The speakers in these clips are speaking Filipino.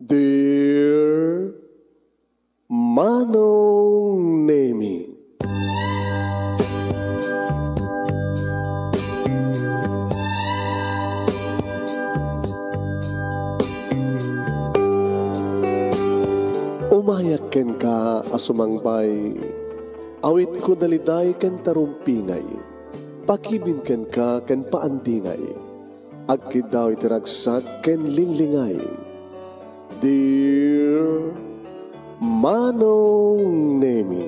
Dear Manong Nemi, umayak ken ka asumangbay, awit ko daliday ken tarumpingay, pakibin ken ka ken paandingay, agkid daw itiragsak ken linglingay. Dear Manong Nemi,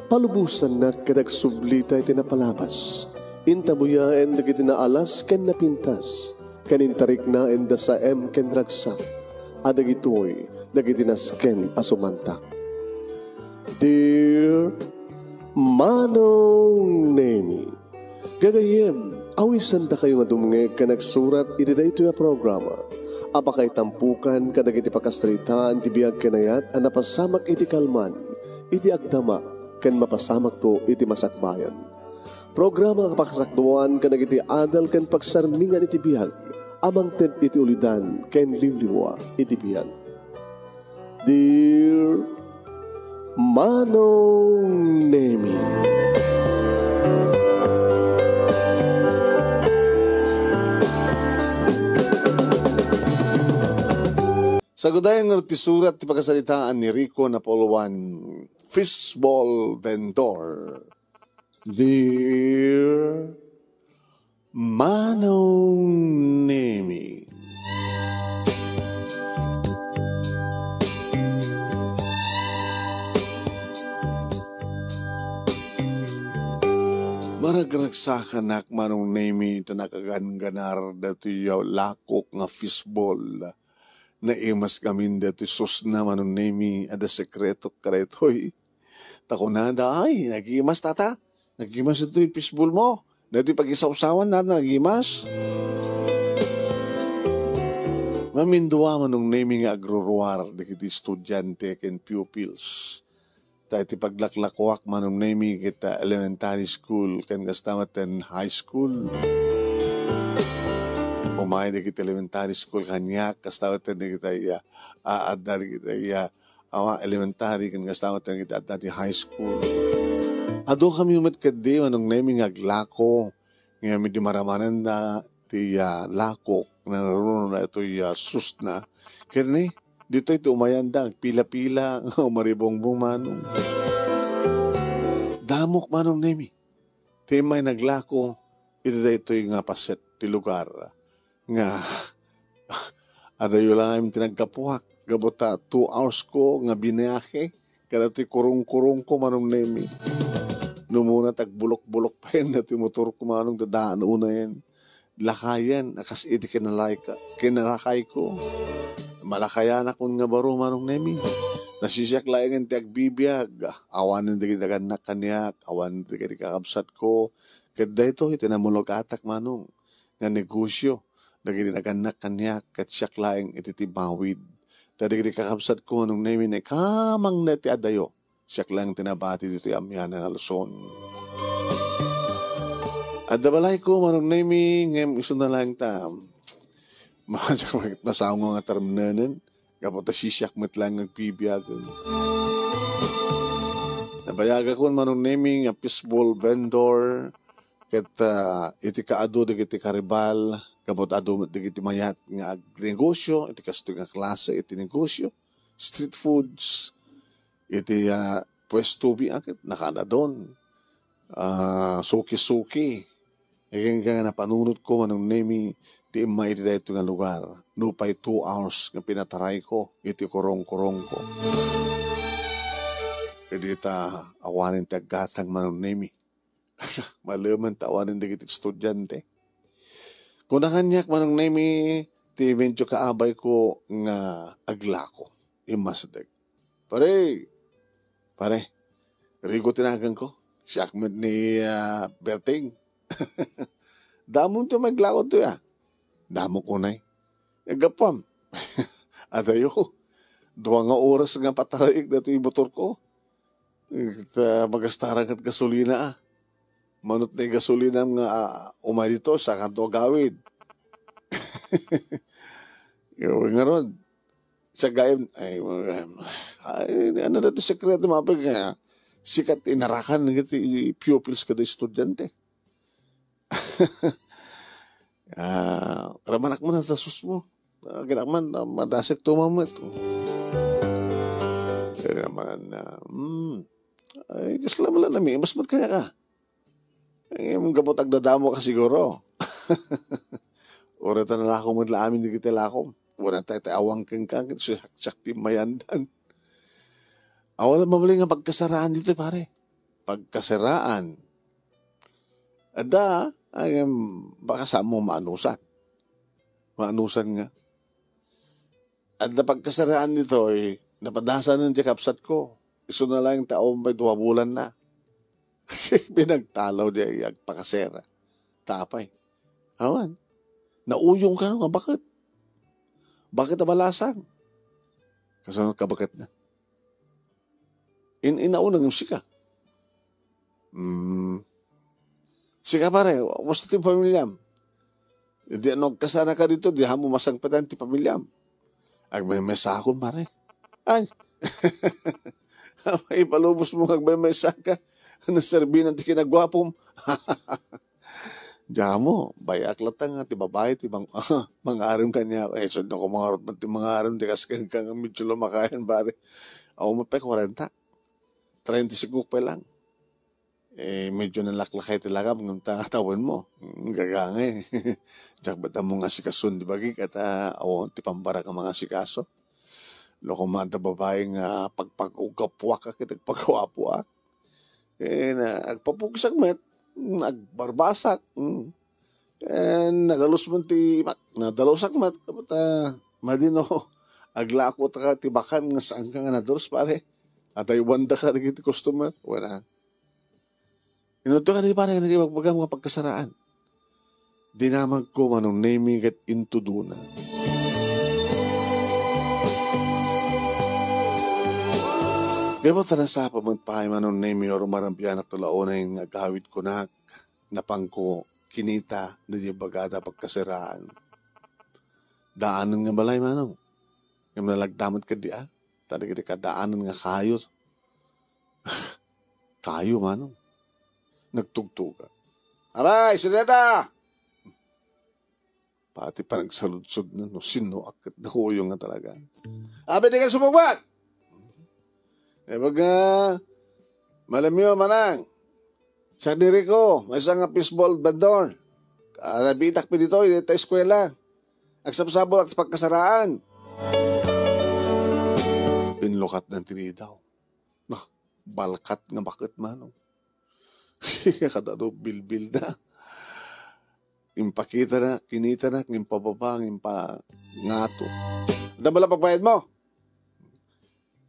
palubusan na kadagsublita iti napalabas, intamuya en dagiti naalas ken napintas, kanintarik na en sa ken ragsak, adagitoy dagiti nasken asumantak. Dear Manong Nemi, gagayem, awisan da kayo nga dumngeg ka nagsurat iti daytoy a programa. Apakay tampukan kadag iti pakastritaan ti biyag kanayat a napasamak iti kalman, iti agdama, ken mapasamak to iti masakbayan. Programa kapakasakduan kadag iti adal ken pagsarmingan iti biyag, amang ted iti ulidan ken limliwa iti biyag. Dear Manong Nemi, sa gudayang ti surat ti pagkasalitaan ni Rico Napoluan, fishball vendor. Dear Manong Nemi, maragragsakan nak Manong Nemi ito nakaganganar dati yaw lakok nga fishball. Na imas gamin dati sus na Manong Nemi ada sekreto karetoy. Takunada ay, nagimas tata. Nagimas ito yung fishbowl mo. Dati pag-isawsawan na nagimas. Mamindua Manong Nemi nga agruruar dikiti estudyante ken pupils. Dati paglaklakwak Manong Nemi kita elementary school ken kastamatan high school. Umay di kita elementary school kanyak, kastawatan di kita adar kita elementary kan kastawatan kita adar di high school. Ado kami umat kadi Manong Nemi ngaglako, nga mi di maramanan na ti lako, na naroon na ito sus na. Kaya dito ito umayandang, pila-pila, maribongbong Manong. Damok Manong Nemi, ti may naglako, ito yung paset ti lugar. Nga adayo lang tinagkapuhak gabota 2 hours ko nga binayahe kada ti kurung-kurung ko Manong Nemi numuna tag bulok-bulok pa yan dati motor ko Manong dadaan una yan lakayan akas iti kinalakay ko malakayan akong nga baro Manong Nemi nasisyak layangan ti agbibiyag awanin di kinaganak kanyak awanin di kakabsat ko kada ito itinamulog atak Manong nga negosyo lagi naganak kanyak kat siyak laing ititibawid. Tadi kakabsat ko Manong Nemi na kamang na ti adayo. Siyak lang tinabati dito amyan ng Luzon. At dabalay ko Manong Nemi ngayong iso na lang ta. Masaw nga terminanan. Kapot na sisyak met lang nagbibiyagan. Nabayaga ko Manong Nemi nga fishball vendor. Kat iti kaado iti karibal. Kapot ado digiti mayat nga negosyo, iti kasto nga klase iti negosyo, street foods, iti pwesto bi akit nakana doon, suki-suki, ikan nga napanunod ko Manong Nemi, ti imay iti dito nga lugar, nupay 2 hours nga pinataray ko, iti kurong-kurong ko. Kaya ta awanin ti aggatang Manong Nemi, malaman ta awanin digiti estudyante. Kung nakanyak Manong Nemi, ti medyo kaabay ko nga aglako, imasdag. Pare, rigo tinagan ko, siyakmet ni Berting. Damong ti maglako to Damong unay. Agapam. At ayo, 2 nga oras nga pataraik na ito yung motor ko. Magastarang at gasolina manot na gasolina nga umay dito sa kanto gawid. Yung nga ron, Sa gayam, ano na ito sekreto mapag sikat inarakan ng pupils kada estudyante. Ramanak mo na tasus mo. Ginakman, madasik tumamit. Kaya naman, ay, kasla mo lang namin, mas magkaya ka. Ay, mong gabot agdadamo ka siguro. Orata na lakom at laamin di kita lakom. Wala tayo awang kang sakti mayandan. Awala mabali nga pagkasaraan dito, pare. Pagkasaraan. Ada, ay, baka sa mo maanusan. Maanusan nga. Ada pagkasaraan dito, ay, napadasan ng jakapsat ko. Iso na lang taong may 2 bulan na. Pinagtalaw diya pagkasera. Tapay. Awan. Nauyong ka nga, bakit? Bakit nabalasang? Kasunod ka, bakit na? Inaunang yung sika. Sika pare, basta ti pamilyam. Di ano, kasana ka dito, di hamo masangpatan ti pamilyam. Ag may mesakon pare. Ay, may palubos mo kag may mesaka. Naserbinan ti kinagwapom. Diyan mo, bayak latang ti babae, ti mga arim kanya. Eh, sundo ko mga arim, di kaskan kang medyo lumakayan, pare. Ako mapay 40. 35 pa lang. Eh, medyo nalaklakay talaga ng tatawan mo. Gagangay. Diyak ba't mo nga sikasun, di ba? Kata, ti pambara ka mga sikaso. Loko man ta babae nga pagpag-ugapwak ka, kitagpagawapuak. Eh, agpapuksak met, agbarbasak. Nadalos man ti nadalosak mat kapag madino aglako ta ka tibakan nga saan ka nga nadalos pare at ay wanda ka rin iti customer wala inuto ka di pare nga magbagang mga pagkasaraan dinamag ko manong naming at into duna kaya mo tanasa pa magpahay manong naming o rumarampiyan at tulaon yung nagawid ko na napangko kinita na di bagada pagkasiraan. Daanan nga balay manong. Yung nalagdamot ka di Talaga di ka daanan nga kayo. Kayo manong. Nagtugtuga. Aray, sineda! Pati pa nagsaludsod na no. Sino akit na huyo nga talaga. Abi di ka sumugbat! Baga, malamyo manang. Sa diri ko, may isang fishball bandor. Nabitak pa dito, ito eskwela. Agsabsabol at pagkasaraan. Pinlukat ng tinidaw. Balkat nga bakit manong. Kadado bilbil na. Impakita na, kinita na, impababa, ngato. Damala pagbayad mo.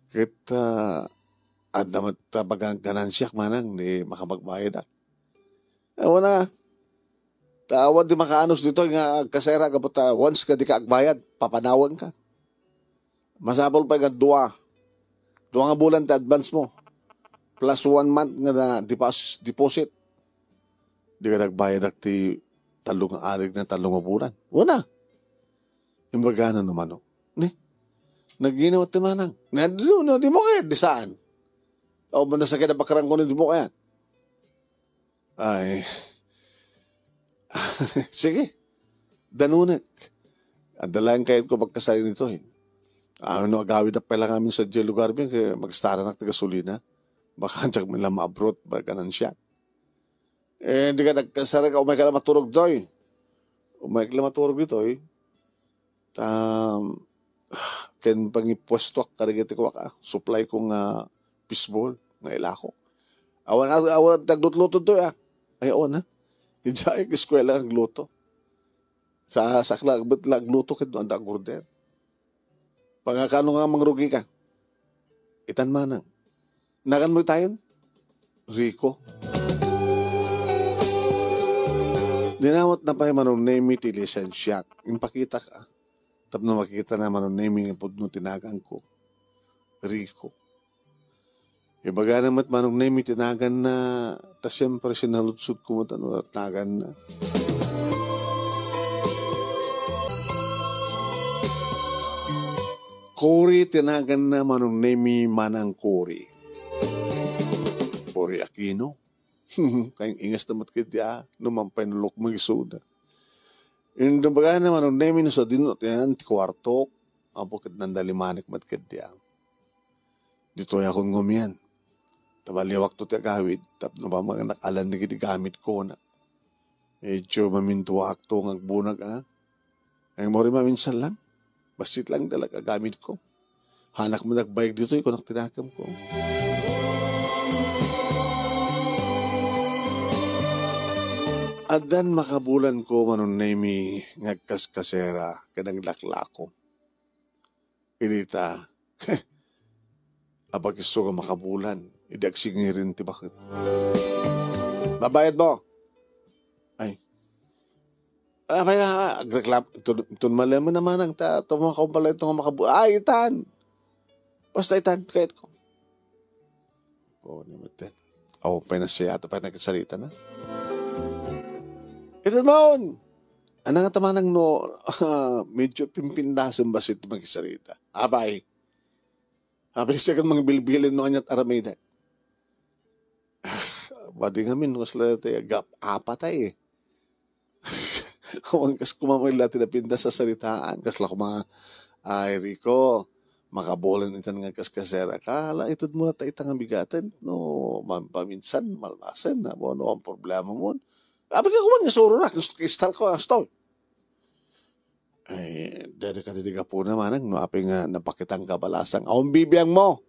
Kita, damat bagang ganansyak manang ni makapagbayad ewan na tawad di makaanos dito nga kasera kapot once ka di ka agbayad papanawan ka masabol pa nga dua nga bulan ta advance mo plus 1 month nga na deposit di ka nagbayad at ti talong arig na talong bulan wala yung bagana naman naginawa ti manang di mo kaya di saan o manasakit na bakarang ko di mo kaya. Ay. Sige. Danunek. Ang dalang kayo ko magkasali nito agawid na pala kami sa jail lugar kaya mag-stara na gasolina. Baka tsak may lamaabrot. Baka nan siya. Eh, hindi ka nagkasara ka. Umay ka lang maturog doy. Umay ka lang maturog dito ken pangipwestok karigiti ko ka. Supply kong fishball nga ilako. Awan tagluto to Ay awan Hindi eskwela ang gluto. Sa saklag bet lagluto ket anda gurder. Pagkano nga mangrugi ka. Itan manang. Nakan mo tayon? Rico. Dinawat na pa yung manong naming ti lisensyak. Impakita ka. Tapno makikita na manong naming pudno tinagang ko. Rico. Ibaga naman manong naming tinagan na ta siyempre sinalutsud ko at tagan na. Cory tinagan na manong nemi manang Cory. Cory Aquino. Kayong ingas na matkidya, numampay nulok mo isuda. Yung baga naman, nung nemi no sa dinot yan, ti kwartok, ang bukit nandalimanik matkidya. Dito ay akong ngumiyan. Tabaliwak to ti agawid, tap na ba mga nakalan na kiti gamit ko na. Medyo mamintuwa akto ng agbunag Ay mo rin maminsan lang. Basit lang talaga gamit ko. Hanak mo nagbayag dito, ikaw tinakam ko. Adan makabulan ko manon nemi ngagkaskasera kanang laklako. Inita, abag iso ka makabulan, idagsingirin ti bakit. Babayad mo! Ay, agreklap, itun malaman naman ang tumakong pala itong makabulan. Ay, itan! Basta itan, kahit ko. Oo, naman din. Pa na siya, pa nagkasalita na. Ito naman! Anang nga tamanang medyo pimpindasan ba siya mag-isarita? Abay siya kan mga bilbilin no kanyat aramida. Badi ngamin, wasla tayo apatay Kung kas kumamay natin na pinda sa saritaan, kasla kuma, ay Rico, makabolan itan nga kaskasera. Kala itod mo na tayo itang bigatan, no, paminsan, malmasan, na mo, no, ang problema mo. Abig ako man nga suro na, kristal ko ang store. Ay, dada ka titiga po naman, no, aping napakitang kabalasang, awang bibiyang mo.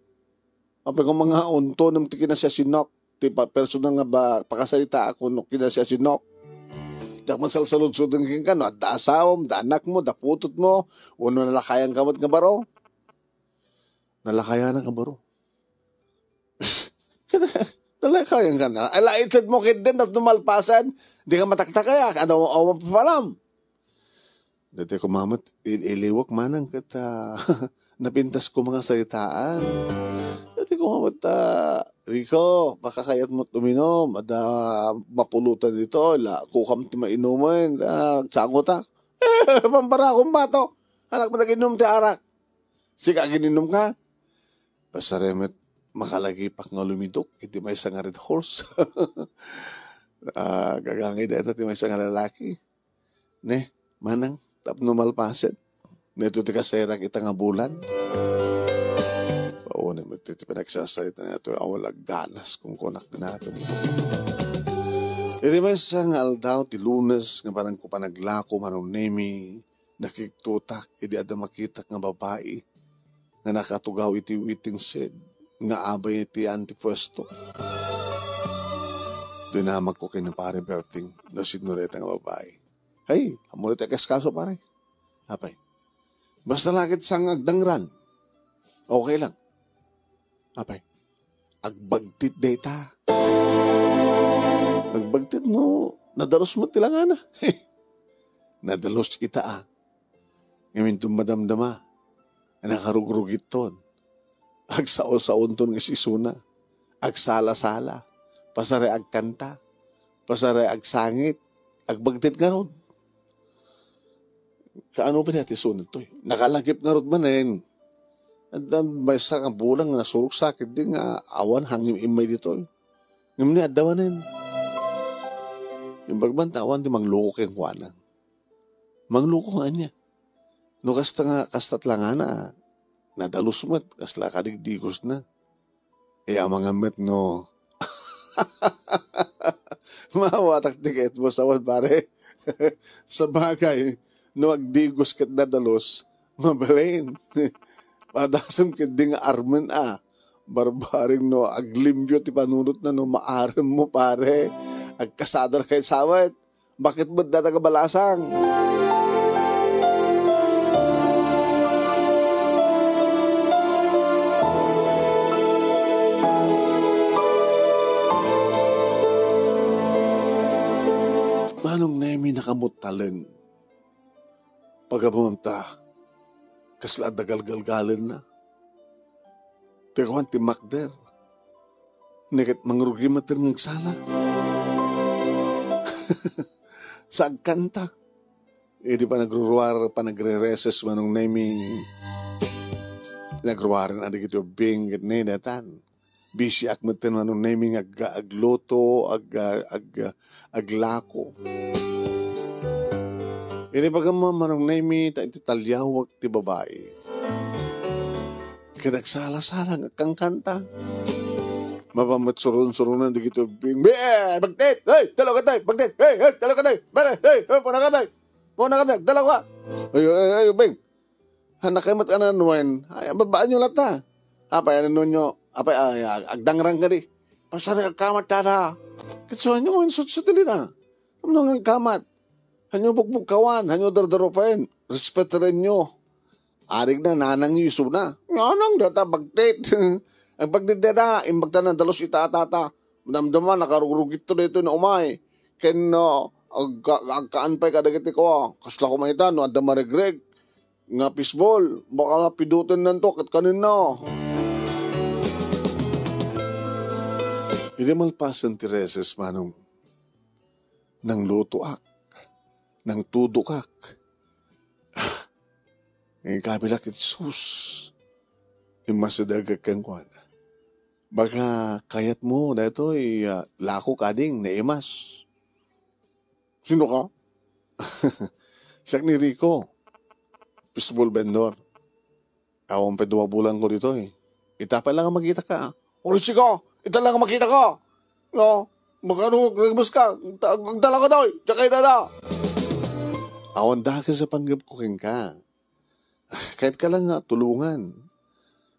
Aping ko mga unto, nang tikin na siya sinok, tipa personal nga ba, pakasalita ako, no, kina siya sinok. Dak man salsalud-sud ng ka, no, da asawam, da anak mo, da putot mo, uno nalakayan kamot nga baro. Nalakayan ka baro. Nalakayan ka na. Ala, itid mo kit din at tumalpasan. Di ka matakta kaya. Ano ang papalam? Dati ko mamat, iliwak manang kita. Napintas ko mga salitaan. Dati ko mamat, Rico, baka kayat mo tuminom. Ada mapulutan dito. Kukam ti mainuman. Sangot pampara akong bato. Anak mo nag-inom ti arak. Sika gininom ka. Basta remet, makalagipak nga lumidok, iti may isang red horse. Gagangay na ito, iti may isang lalaki. Ne, manang, tapno malpaset. Neto ti kaserak ita nga bulan. Oo naman, iti pinagsasalita na ito, awalag ganas kung kunak na natin. Iti may isang aldaw, ti Lunes, nga parang ko panaglako, manong nemi, nakiktutak, iti ada makitak nga babae, nga nakatugaw iti uiting sed, nga abay iti antipwesto. Dinamag ko kay ng pare Berting na sinureta nga babae. Hey, amulit kaso pare. Apay. Basta lagit sang agdangran. Okay lang. Apay. Agbagtit data. Agbagtit no, nadalos mo tilangan na. Nadalos kita Ngayon tumadamdama. Nakarugrugit ton. Agsaon-saon ton nga sisuna. Agsala-sala. Pasare agkanta. Pasare agsangit. Agbagtit nga ron. Kaano pa natin sunod to Nakalagip nga ron man At may sa bulang na suruk sakit din nga awan hangim imay dito Ngayon ni adawanin. Yung bagbantawan di mangloko kayong kuwanang. Mangloko nga niya. No kasta nga kastat lang na nadalus mo't kasla kadigdigos na. Ang mga met no mawatak tiket mo sa pare. Sa bagay, no agdigos kat nadalos, mabalain. Padasam kat di nga armen barbaring no aglimbyo ti panunot na no maaram mo pare. Agkasadar kay sawat. Bakit mo datagabalasang? Manong nemi nakamutalan. Pagabumamta, kasla dagal-galgalan na. Tekuan ti Makder, nekit mangrugi matir ng sala. Sa agkanta, di pa nagruruar, pa nagre-reses manong nemi. nagruwaran na dito bing na datan. Busy akmatin manong naming agloto, aglako. Ini pagama manong nami ta iti talyawag ti babae. Kinagsala-sala kang kanta. Mapamat surun-surunan di gito bing. Bagtit! Hey! Dalaw ka tayo! Bagtit! Hey! Dalaw ka tayo! Hey! Puna ka tayo! Dalaw ka! Ay! Bing! Hanakamat ka na nuwain. Ay, babaan nyo lata. Apay, ano nyo? Apay, agdangrang ka di. Pasari kamat tada. Kitsuhan nyo kung sutsutilin na. Ano nga kamat? Hanyo bukbukawan, hanyo dardaropain. Respeterin nyo. Arig na, nanang yuso na. Nanang data bagtit. Ang bagtit data, imbagta na dalos itatata. Damdaman, nakarugugit to dito na umay. Ken, agkaanpay kadagiti ko. Kasla ko mahitan, no, anda maregreg. Nga pisbol, baka nga pidutin nanto kat kanin na. Hindi malpasan ti Reses manong nang lutuak. Nang tudukak. Ngayon kabilak iti sus. Imasadagag kang kwan. Baka kayat mo na ito lako kading na imas. Sino ka? Siyak ni Rico. Fishball vendor. Awang pa 2 bulan ko dito Ita pa lang ang makita ka. Oritsi ka! Ita lang ang makita ka! No? Baka nagbus ka. Magdala ka daw. Tsaka na. Awan dahil sa panggap ko ka. Kahit ka lang nga, tulungan.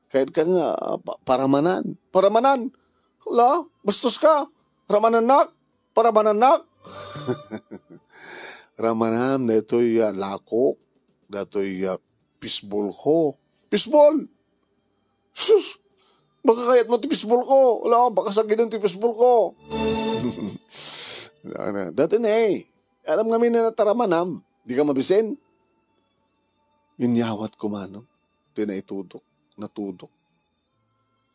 Kahit ka nga, paramanan. Paramanan? Hala, bastos ka. Ramananak. Paramananak. Ramanam na ito'y lakok. Na ito'y pisbol ko. Pisbol! Sus! Baka kayat mo ti pisbol ko. Hala, baka sagin ti pisbol ko. Dati na alam nga na nataramanam. Di ka mabisin. Inyawat ko manong. Pinaitudok. Natudok.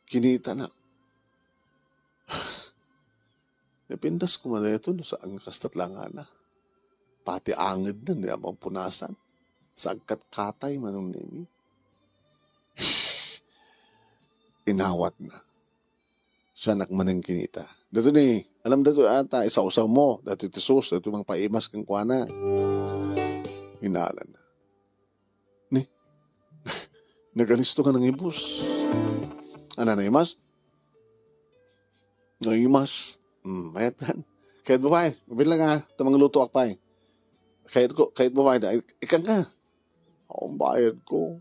Kinita na. Napindas ko man na ito no, sa ang kastatlangan na. Pati angid na niya punasan. Sa agkat-katay manong nemi. Inawat na. Siya nakmanang kinita. Dato ni, alam dato ata, isa-usaw mo. Dato iti sus, dato mang paimas kang kuwana. Hinala na. Ni, nagalisto ka ng ibus. Ano na imas? No imas. Mayatan. Kahit babae, mabilang nga, tamang luto akpay. Kahit babae na, ikan ka. Ang bayad ko.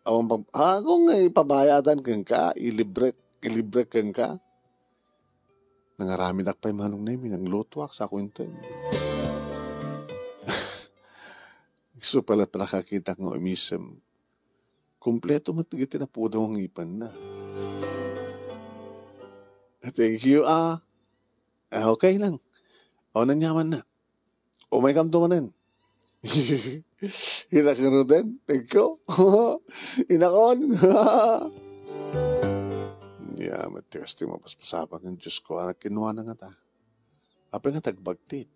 Kung ipabayadan kang ka, ilibre kang ka. Nangarami nakpay manong namin, ang lutuak sa kwenten. So pala kakita ng umisem. Kompleto matigiti na po daw ang ipan na. Thank you, okay lang. Nanyaman na. May kamto manin. Hinakano din. Thank you. Hinakon. Matigas ti mapaspasapan ng Diyos ko. Kinuha na nga ta. Apa nga tagbagtit.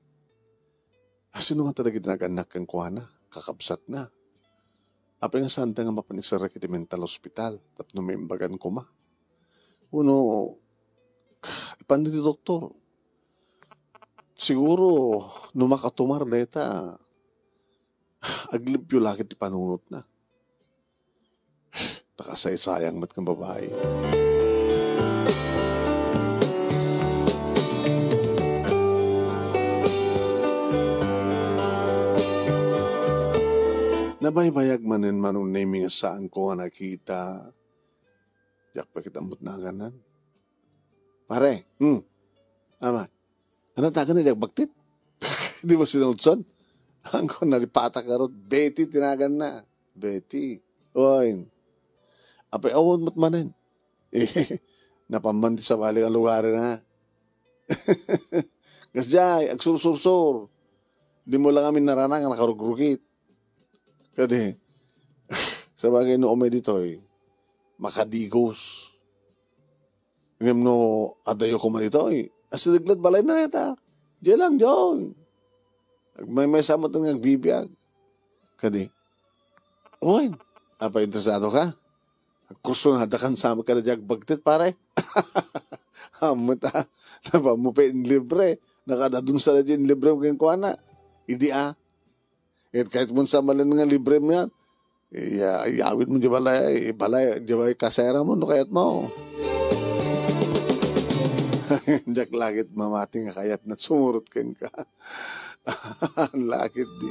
Sino nga talaga tinaganak kang kuha na? Kakabsat na. Apa nga santa nga mapanisara kiti mental hospital. Tapno may imbagan ko ma. Uno, ipan di doktor. Siguro, numakatumar deta, aglipyo lagi ti panunot na. Nakasay-sayang mat kang babae. Nabaybayag manin manong naming saan ko nga nakita. Yak pa kitambot na ganan. Pare, ama, ano taga na yak baktit? Di ba sinulson? Ang ko nalipata ka ron, Betty tinagan na. Betty, oy, apay awon mo't manin. Napamanti sa balik ang lugar na. Gasjay, agsursur-sur. Di mo lang kami naranang nakarugrugit. Kadi, sa bagay no umay dito makadigos. Ngam no, adayo ko man ito asidaglat balay na neta. Diyan lang, John. May sama itong nagbibiyag. Kadi, oy, apa interesado ka? kurso na dakan sama ka na jag bagtit pare. Hamot napa mo pa in libre. Nakada dun sa dyan libre mo kayong kuwana. Idi kahit mo sa malan nga libre mo yan. Iawit mo di balay, di balay kasera mo, no kayat mo. Jak langit mamati nga kayat na sumurot kang ka. Lakit di.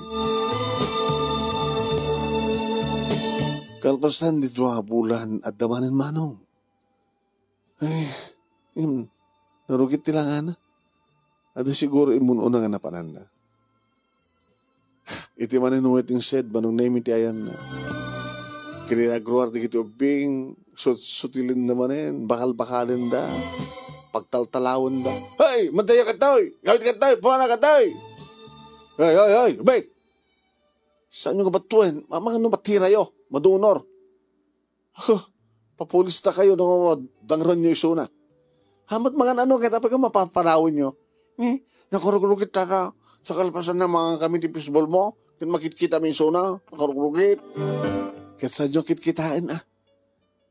Kalpasan di 2 bulan at damanin manong. Ay, narugit tilangan na. At siguro imununa nga napanan na. Iti maninuwit yung said, manong name iti ayan na. Kinagruar di kiti ubing, sutilin naman bakal-bakalin da. Pagtaltalawin da. Hey, madaya ka tayo! Gawit ka tayo! Pumana ka tayo! Hey, ubay! Saan nyo kabatuin? Mga ano batira yo? Madunor. Papulis na kayo nung dangron nyo iso na. Hamat mga ano, kaya tapos mapaparawin nyo. Nakurugurugit na sa kalpasan na mga kami di pisbol mo. Kaya makikita mo iso na. Nakurugurugit. Kaya sa nyo kitkitain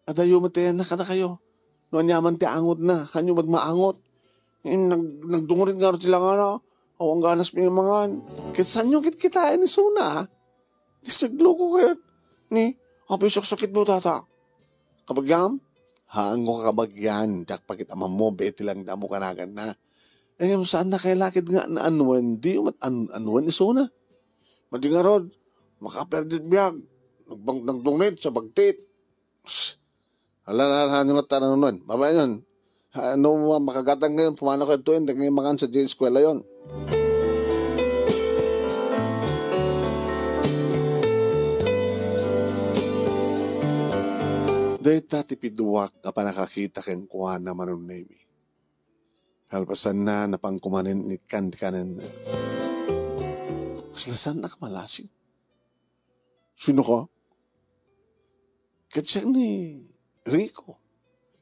Adayo matayan na ka na kayo. Noon yaman ti angot na. Hanyo magmaangot. Nagdungurin nga rin sila nga na. Awang ganas mo yung mga. Kaya sa nyo kitkitain iso na. Isaglo ko kayo. Abisok sakit mo tata. Kapag yan, hango ka kabag yan. Dak pakit ama mo, beti lang damo kanagan na. Saan na kay lakid nga na anuan, di anuan iso na. Madi nga rod, makaperdit biyag. Nagdungit sa bagtit. Hala, nyo nga tanan nun. Babay yun. Makagatang ngayon, pumana ko ito yun. Ngayon makan sa J Eskwela yun. Dahil tatipiduwak na pa nakakita kang kuha na manunemi. Halpasan na napangkumanin ni kanin. Kaslasan na kamalasing. Sino ka? Katsyak ni Rico.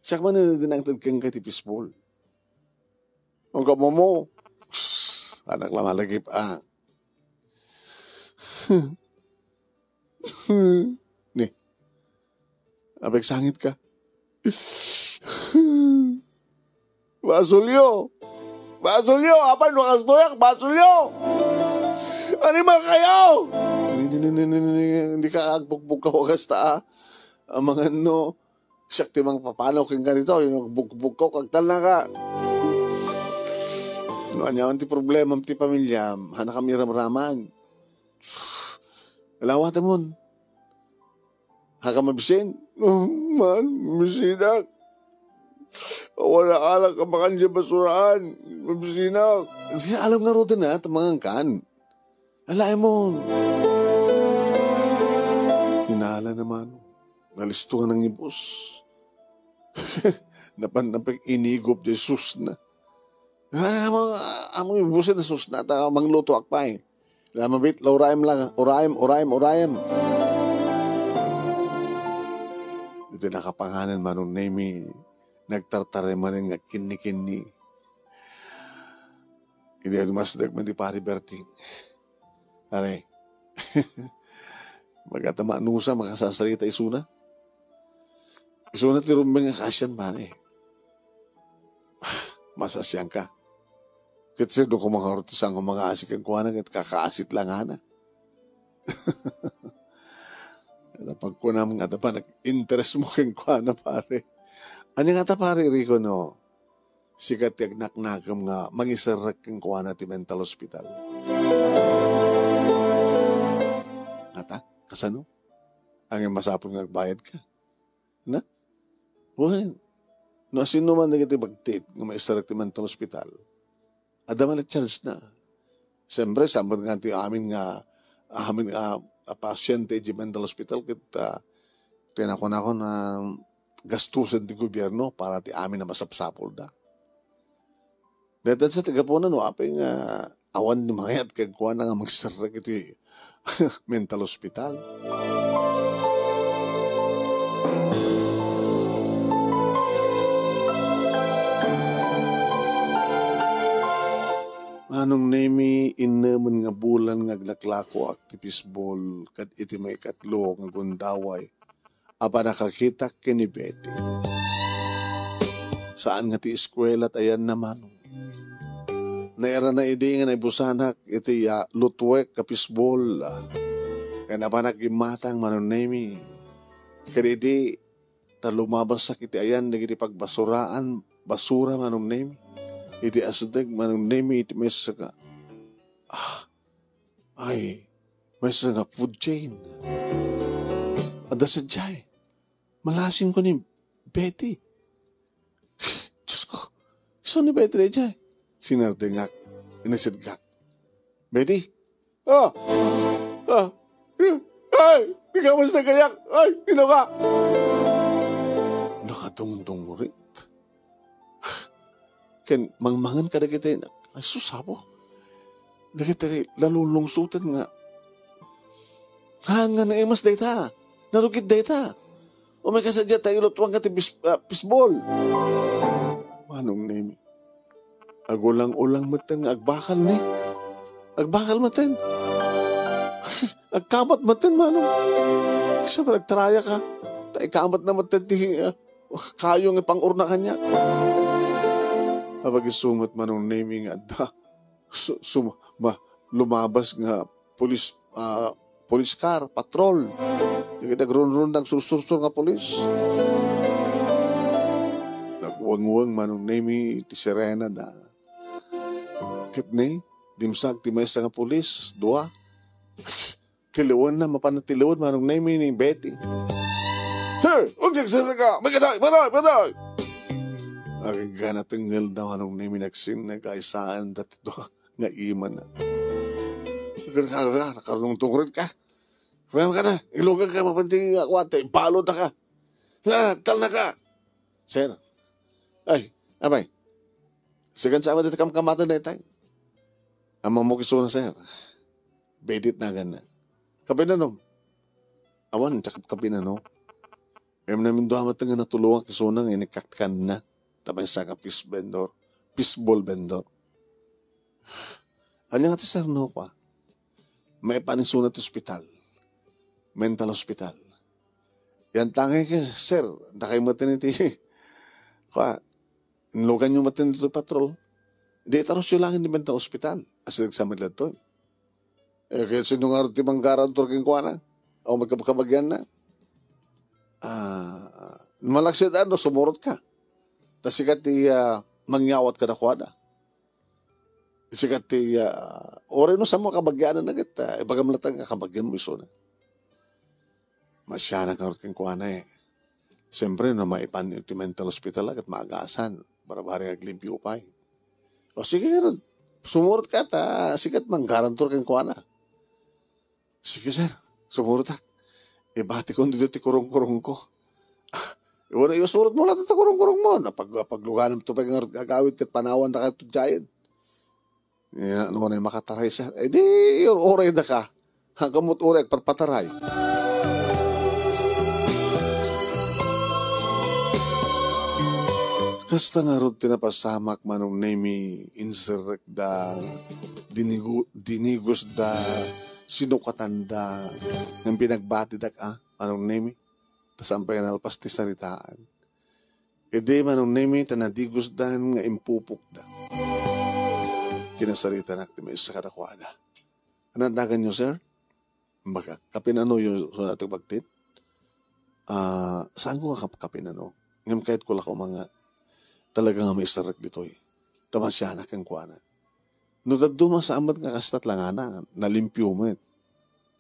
Siyak man na dinangtad kang katipisbol. Ang kamo mo. Anak lamalagip Ni. Abek sangit ka. Basulyo! Apa yung nakastoyak? Basulyo! Ano mga kayo? Hindi ka agbukbuk ka wagas ta. Ang mga siyak timang papalaw kang ganito. Yung agbukbuk ka, kagtal na ka. Anyaman ti problema, ti pamilya. Hana kami ramraman. Alawatan mo. Haka mabisin. Man, mabisinak. Wala alak ka bakan siya basuraan. Mabisinak. Hindi alam nga rin na, tamangan kan. Alay mo. Tinala naman. Nalistuhan ng ibos. Napanapag inigop di sus na. Among ibusin na sus na. Mangluto akpay. Lamabit, laurayam lang. Urayam. Ito nakapanganan manong name nagtartare manin nga kini. Hindi ang mas dagman di pari Berting. Aray. Magatama nusa makasasalita isuna. Isuna ti rumbeng nga kasyan pare. Masasyang ka. Kasi doon ko mga ortisang mga asik ang kuwanan at kakaasit lang ana. Pag ko naman nga pa, nag-interest mo kang kwa na pare. Ano nga ta pare, Rico, no? Sikat yung naknakam nga, mangisarak kang kwa na ti mental hospital. Ata, kasano? Ang masapong nagbayad ka. Na? Well, no, sino man nagiti bagtit nga maisarak ti mental hospital? Adaman nag-charge na. Siyempre, samad nga ti amin nga pasyente di mental hospital kita tinakon ako na gastusan di gobyerno para ti amin na masapsapol da. Dahil sa tagapunan apay nga awan ni mayat kag kuha na nga magsarag iti mental hospital. Anong nemi inaman nga bulan nga aglaklako aktipisbol kad iti may katlo nga gundaway Apa nakakita kini Betty. Saan nga ti eskwela at ayan naman. Naira na idi nga naibusanak iti lutwek kapisbol. Kaya napanak gimatang manunemi. Kaya di lumabas sa kiti ayan nagiti pagbasuraan basura manunemi. Iti asdeg manunemi iti mesa ka. Ay, mesa nga food chain. Ada sadyay. Malasin ko ni Betty. Diyos ko, iso ni Betty na dyan. Sinardengak, inasidgak. Betty? Ay, di ka mas nagayak. Ay, sino ka? Nakatungtong rin. Ken, mangmangan ka na kita. Ay, susabo. Nakita lalulungsutan nga. Hanga na emas dayta. Narugit dayta. O may kasadya tayo lutwang ka ti pisbol. Manong nemi. Agulang-ulang maten nga agbakal ni. Agbakal maten. Agkamat maten manong. Kasi pa nagtaraya ka. Ikamat na maten ti kayong ipang-urna kanya. Kapag isumat manong nemi nga lumabas nga police car, patrol. Yung nagron-ron ng sursur nga polis. Nagwang-wang manong nemi ti sirena da. Kitni, dimsag ti maysa nga polis, dua. Tilawan na, mapanatilawan manong nemi ni Betty. Sir, huwag ka! Magkatay! Aking ganatinggal daw manong nemi nagsin na kaisaan dati doa nga iman na. Nakarunong tungkol ka. Pwede ka na, ilugan ka, mapanting akwate, balot na ka. Tal na ka. Sir, ay, abay, sigan sa amat ito kamkamatan na itay. Amang mo kiso na, sir. Bedit na gana. Kapinanom. Awan, tsaka kapinanom. Em namin doon amat nga natulungan kiso na, inikakkan na. Tabay sa ka fishball vendor. Ano nga ti sir no pa? May panisunat ospital. Mental hospital. Yan tangay ka, sir. Nakay matin iti. Inlogan nyo matin ito patrol. Di taros yun lang hindi mental hospital. As nagsamad lang to. Kaya sinungarot ti manggarantor king kwa na. O magkabagyan na. Malaksid sumurot ka. Tas sikat ti mangyawat ka na kwa na. Sikat ti orin mo sa mga kabagyan na nagit. Ibagamlatang kabagyan mo iso na. Masya na karot king kwa na Siyempre, no, maipan iti mental hospital at maagasan. Barabari aglimpyo pa O sige, sumurot ka ta. Sikat manggarantor king kwa na. Sige, sir. Sumurot ka. Bati ko dito ti kurong-kurong ko. Iwan na surot mo lang ito kurong-kurong mo. Pagluganam ito pa yung gagawit kat panawan na ka ito dyan. Ano na yung makataray, sir. Di, yun, oray na ka. Hanggang mo't oray, pataray. Kasta nga ron tinapasamak manong nemi insurrect da, dinigos da, sinukatan da, ng pinagbati da manong nemi, tasampay na alpas ti saritaan. Manong nemi, tanadigos da nga impupuk da. Kinasarita na ti may isa katakwada. Anandagan nyo, sir? Baka, kapinano yung so nating bagtit? Saan ko nga kapinano? Ngayon kahit ko lang mga talaga nga may isarag dito Tamasyanak ang kuwana. No daduma sa amat nga kastat lang na, nalimpyo mo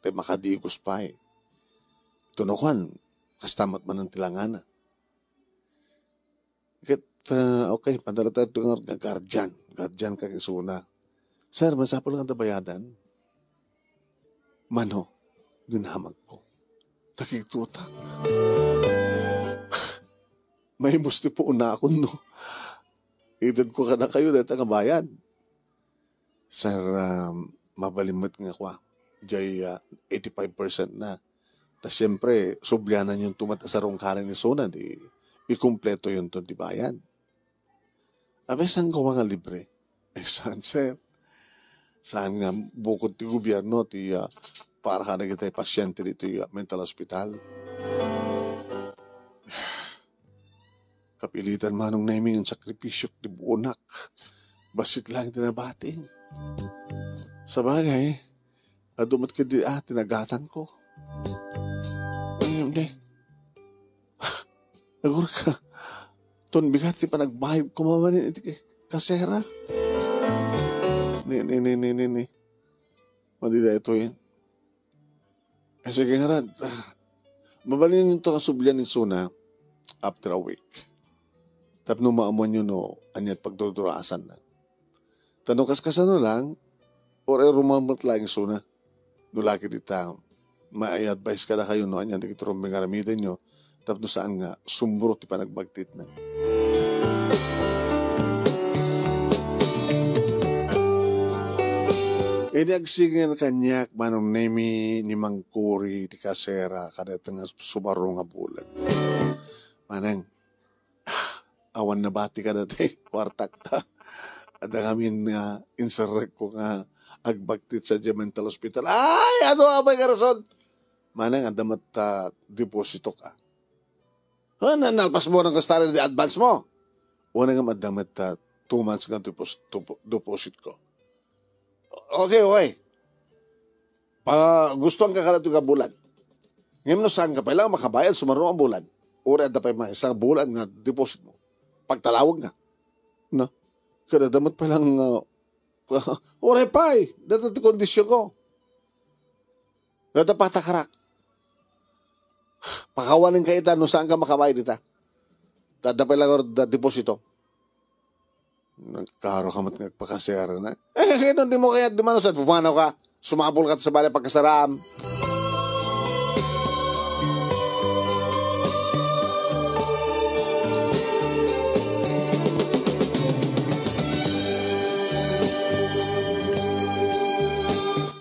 Tay makadigos pa Tunukan, kastamat man ng tilangana. Okay, padala tayo ito nga guardian. Guardian ka kisuna. Sir, masapol nga tabayadan. Mano, dinamag ko. Nakikitutak. May musti po una ako no. Edad ko ka na kayo dahil nga bayan. Sir, mabalimot nga kwa. Jay 85% na. Tas siyempre, subyanan yung tumatasarong karin ni Sona. Ikumpleto yun to di bayan. Abe, saan ko mga libre? Saan, sir? Saan nga bukod ti gobyerno para ka na kita pasyente dito mental hospital? Kapilitan manong naming ang sakripisyo ti buonak. Basit lang tinabating. Sa bagay, adumat ka di tinagatan ko. Ang yun Agur ka. Ton bigat ti panagbayib kumamanin iti kasera. Ni. Madida ito yan. Sige nga rad. Mabalin yung ito kasublian ni Suna after a week. Tapno maamuan nyo no, anyat pagduduraasan na. Tanong kaskasano lang, or rumamot lang yung Suna. Nulaki dita, ma-advise ka na kayo no, anyat ikiturong mga ramitin nyo, tapno saan nga, sumbrot ti panagbagtit na. Inagsingin kanyak manong nemi ni Mangkuri di kasera kada nga sumaro nga bulan. Manang, awan na bati ka dati, wartak ta. At ngamin nga, inserrek ko nga, agbagtit sa mental hospital. Ay, ano abay ka rason? Manang, adamat deposito ka. Nalpas mo ng kastari di advance mo. Una nga madamat 2 months nga deposit ko. Okay. Gusto ang kakalato ka bulan. Ngayon no saan ka pa lang makabayad, sumaro ang bulan. Ura at pa isang bulan nga deposit mo. Pagtalawag nga. No? Kada damat pa lang, oray pa dito ti kondisyon ko. Kada patakarak. Pakawanin ka ita, no saan ka makabayad ita. Tada pa lang deposito. Nagkaro ka mat nagpakasera na. Ganun di mo kaya dumanosat, pumanaw ka, sumabol ka sa balay pagkasaram.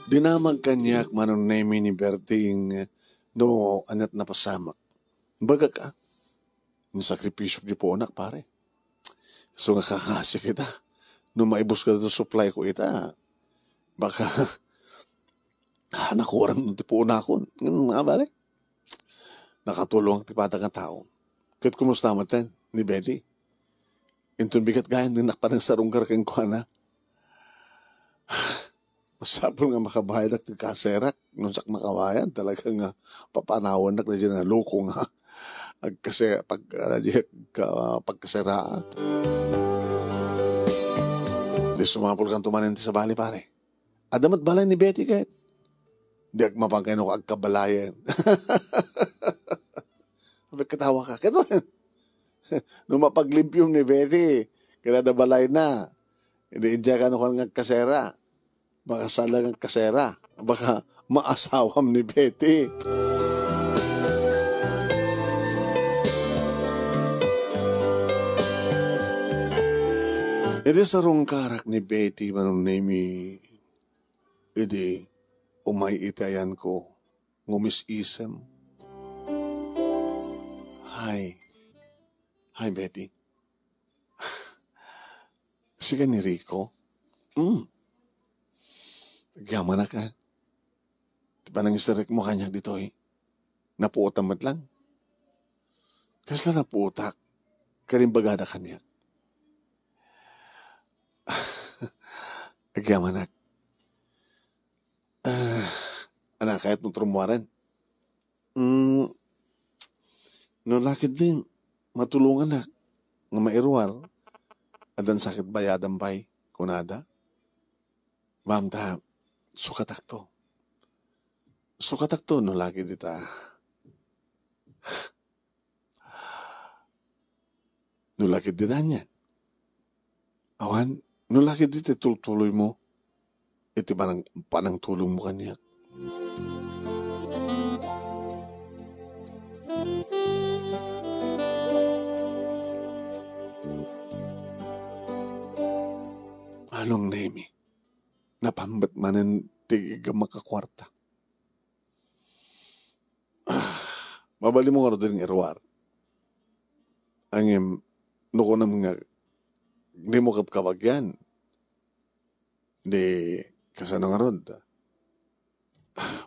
Dinamag kanyak manong nemi ni Berting no anat na pasamak. Baga ka, nisakripisyo di po anak pare. So nga kakasya kita, no maibos ka dito supply ko ita, baka nakuran ti po na ako. Nga balik, nakatulong ti patang nga tao. Kahit kumusta matan ni Betty, intun bigat gayan din nakparang sarunggar kang kuha na. Masapol nga makabayad ak ti kaserak, nung sak makawayan, talaga nga papanawan na dyan na loko nga. Kasi pagkasera. Di sumapol kang tumanin sa bali pare. Adamat balay ni Betty kahit. Di ag mapangkaino ka agkabalayan. Katawa ka. Kaya nung mapaglimpyong ni Betty, kaya na balay na. Hindi ka ano kang kasera. Baka salang ang kasera. Baka maasawam ni Betty. Ede sarong karak ni Betty manong nemi. Ede umay itayan ko. Ngumis isem. Hi Betty. Siya ni Rico. Gaman na ka. Diba nang isarek mo kanya dito napuotamat lang. Kasi lang napuotak. Karimbagada kanya. Gaman na. Anak, kahit mong trumuaran. No lakid din. Matulungan na. Nga mairuar. Adan sakit bayadan pa'y kunada. Ma'am ta. Sukatak to no lagi dita. No lagi dita niya. Awan, no lagi dita tuloy mo. Iti panang tulong mo kanya. Anong name napambat manen tiga makakwarta. Mabali mo nga rin irwar. Ang nuko na mga di mo kapkabagyan. Di kasano nga ron.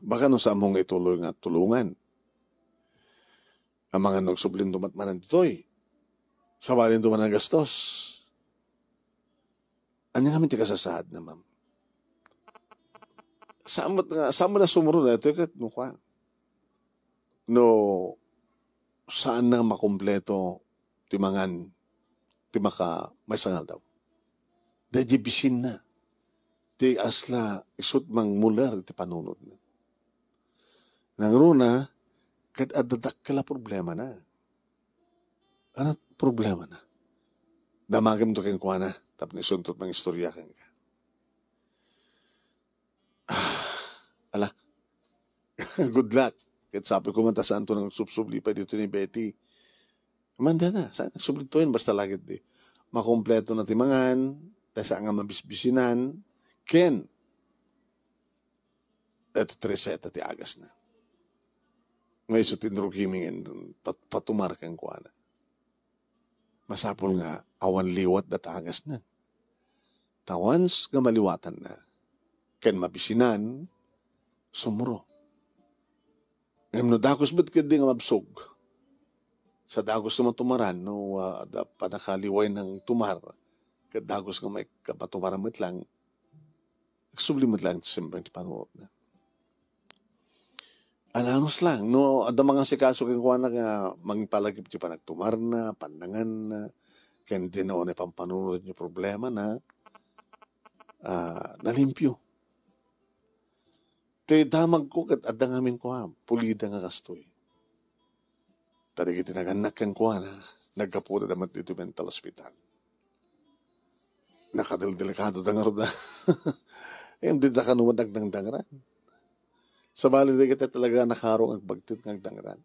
Baka no sa mong ituloy nga tulungan. Ang mga nagsublin dumatmanan dito'y. Sabalin duman ang gastos. Ano nga minti kasasahad na, ma'am? Saan mo na sumuro na ito? No, saan na makumpleto timangan, timaka, may sangal daw. Dahil bisin na. Di asla, isut mang mular, iti panunod na. Nang runa, kad adadak kala problema na. Ano problema na? Damagam to keng kuwana, tapos isuntot ng istorya keng ka. Ala, good luck. Kahit sabi ko man, saan to nang subsubli pa dito ni Betty. Manda na, saan subli to yun, basta lagit di. Makompleto na timangan, tayo saan nga mabisbisinan, ken, eto treseta ti agas na. May sutin rukimingin, patumar kang kuwana. Masapol nga, awan liwat dat agas na. Tawans nga maliwatan na, ken mabisinan, sumuro. Ngayon no, dagos ba't kadi nga mabsog? Sa dagos naman tumaran, no, panakaliway ng tumar, kadagos nga may kapatumaramit lang, nagsublimit lang simbang ti panuot na. Ananos lang, no, ada mga sikaso keng kuha na nga, mangpalagip ti panagtumar na, pandangan na, kaya hindi na o pampanunod niyo problema na, nalimpyo. Te damag ko kat adda ngamin ko ha, pulida nga kastoy. Tadi kita naganak kang kuha na, nagkapuda damat dito mental hospital. Nakadil-delikado da nga ro da. Hindi da kanumadag ng dangran. Sa bali di kita talaga nakarong ang bagtit ng dangran.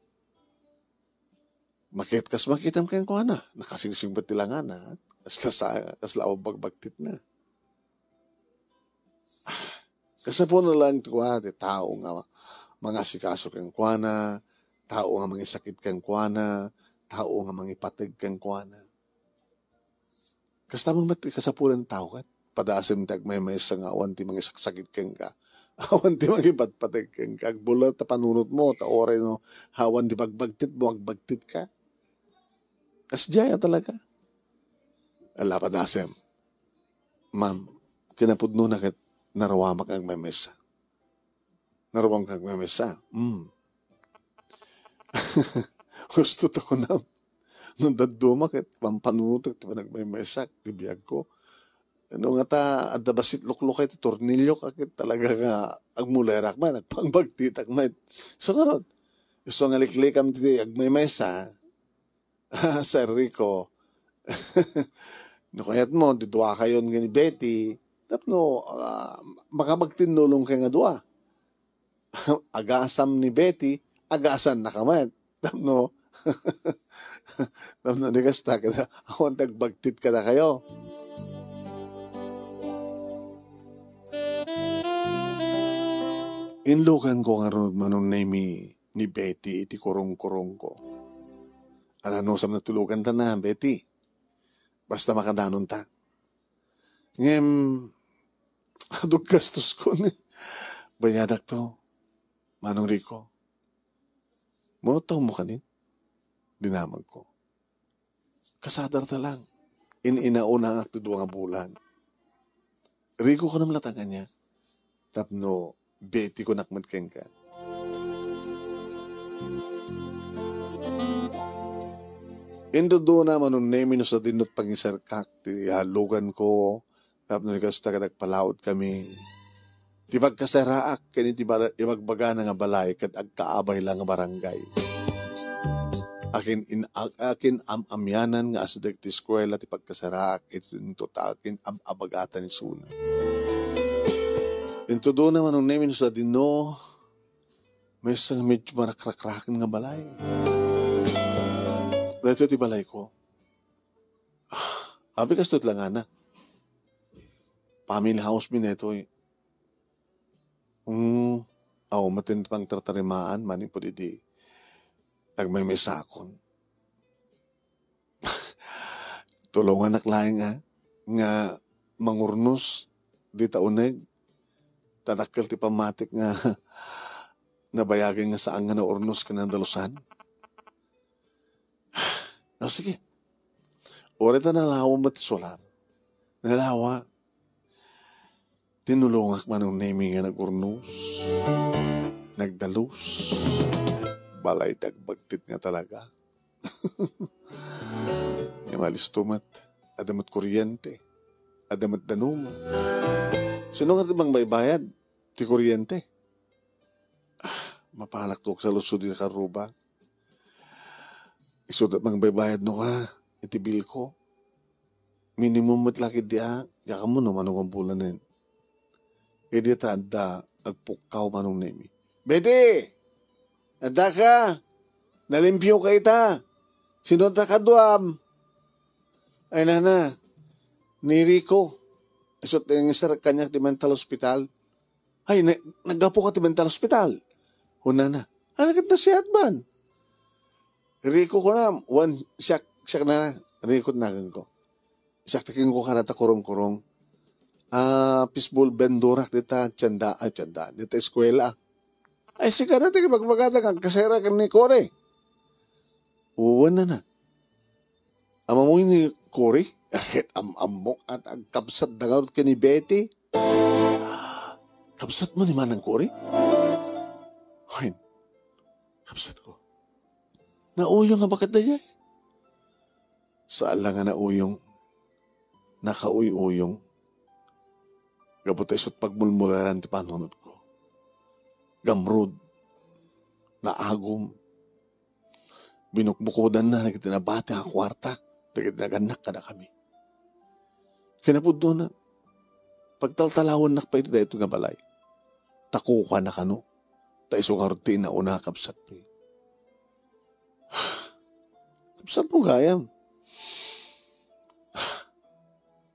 Makitam kang kuha na, nakasingsing ba't tilangan na, kasla o bagbagtit na. Kasi po na lang ito tao nga mga sikaso kang kuwana, tao nga mga sakit kang kuwana, tao nga mga ipatig kang kuwana. Kasi tamang ba't kasapulan tao kat? Padasim tag may nga awan ti mga sakit kang ka. Awan ti mga ipatpatig kang ka. Bulat ta panunot mo, ta oray no, hawan ti bagbagtit mo, agbagtit ka. Kasi jaya talaga. Ala padasim. Ma'am, kinapudno na kat narawamak ang may mesa. Narawang kang may mesa. Gusto to ko na. Nung dadumak at pampanunutok, di ba nagmay mesa, tibiyag ko. Ano nga ta, adabasit lukluk ito, tornilyo kakit talaga nga, agmulerak man, agpangbagtitak man. So nga ron, gusto nga liklikam titi, agmay mesa, Sir Rico, no kayat mo, didwa kayo nga ni Betty, tapno, makabagtinulong kayo nga dua. Agasam ni Betty, agasan na kaman. Tapno, tapno, di kasta ka na, ako tagbagtit ka na kayo. Inlukan ko nga ron manong name ni Betty, iti kurong-kurong ko. Ano sa natulugan ta na, Betty? Basta makadanon ta. Ngem, adog gastos ko ni. Bayadak to, Manong Rico. Motaw mo kanin. Dinamag ko. Kasadar ta lang. Inauna ang akto nga bulan. Rico ko naman latangan niya. Tapno, Betty ko nakmatken ka. Indo doon naman nung name no sa dinot pangisarkak. Ti halugan ko. Tapno nikasta ka nagpalaot kami. Ti pagkasaraak, kani ti ibagbaga nga balay, kat agkaabay lang nga barangay. Akin amyanan nga asadag ti eskwela ti pagkasaraak, ito akin abagatan ni Suna. Ito doon naman nung namin sa dino, may isang medyo marakrakrakin nga balay. Dito ti balay ko. Abi kastot lang ana. Family house mi neto eh. Matin pang tartarimaan, maning po di tagmay may sakon. Tulungan naklaing nga mangurnos di tauneg, tanakkel ti pamatik nga nabayagin nga saan nga naurnos ka ng dalusan. Sige. Orita nalawa mo solar. Nalawa. Tinulungak man ang naming nga nag-urnos. Nagdalus. Balay tagbagtit nga talaga. Malistumat. Adamat kuryente. Adamat danum. Sino nga bang may bayad? Ti kuryente. Mapalaktok sa lusod yung karuba. Isudat mang may bayad no ka. Iti bill ko. Minimum matlaki diya. Yaka mo naman ang bulan na yun. E di tanda. Agpukaw manong nemi. Bede! Anda ka! Nalimpyo ka ita! Sinunta ka duam! Ay nana, ni Rico. Isot yung isa kanya ti mental hospital. Ay, naggapo ka ti mental hospital. Una na. Anagat na siya man. Rico ko na. Siyak na. Rico nagan ko. Siyak taking ko ka na ta kurong-kurong. Pisbol bendurak dita tiyanda. Dita eskwela. Ay, siya na tayo magmagata kang kasera ka ni Kore. Uwan na. Amamoy ni Kore. Amok at ang kapsat na gawin ka ni Betty. Kapsat mo ni Manang Kore? Hoy, kapsat ko. Nauyong nga bakit na niya? Saan lang nga nauyong? Nakauy-uyong. Gabutay sut pagmulmularan ti panunod ko. Gamrod. Naagom. Binukbukodan na nagtinabati ang kwarta. Naganak ka na kami. Kinapudno na. Pagtaltalawon na pa ito na ito nga balay. Takuka na kano. Taiso nga rutin na una kapsat mo. Kapsat mo gayam.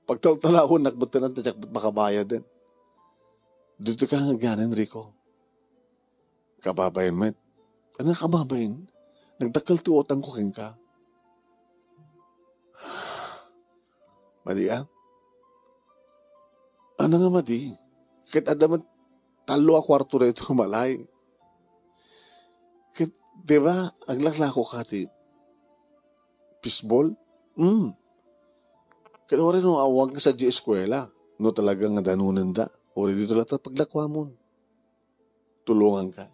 Pagtaltalawon nakbutan na tatyak makabaya din. Dito ka nga ganin, Rico. Kababayin mo. Ano kababayin? Nagdakal tuotang ko ka. Madi Ano nga madi? Kahit adaman talo a kwarto na ito malay. Kahit, diba, aglaklako ka ti pisbol? Kahit rin no, awag ka sa di eskwela. No talagang danunan da. O dito lang paglakwa mo. Tulungan ka.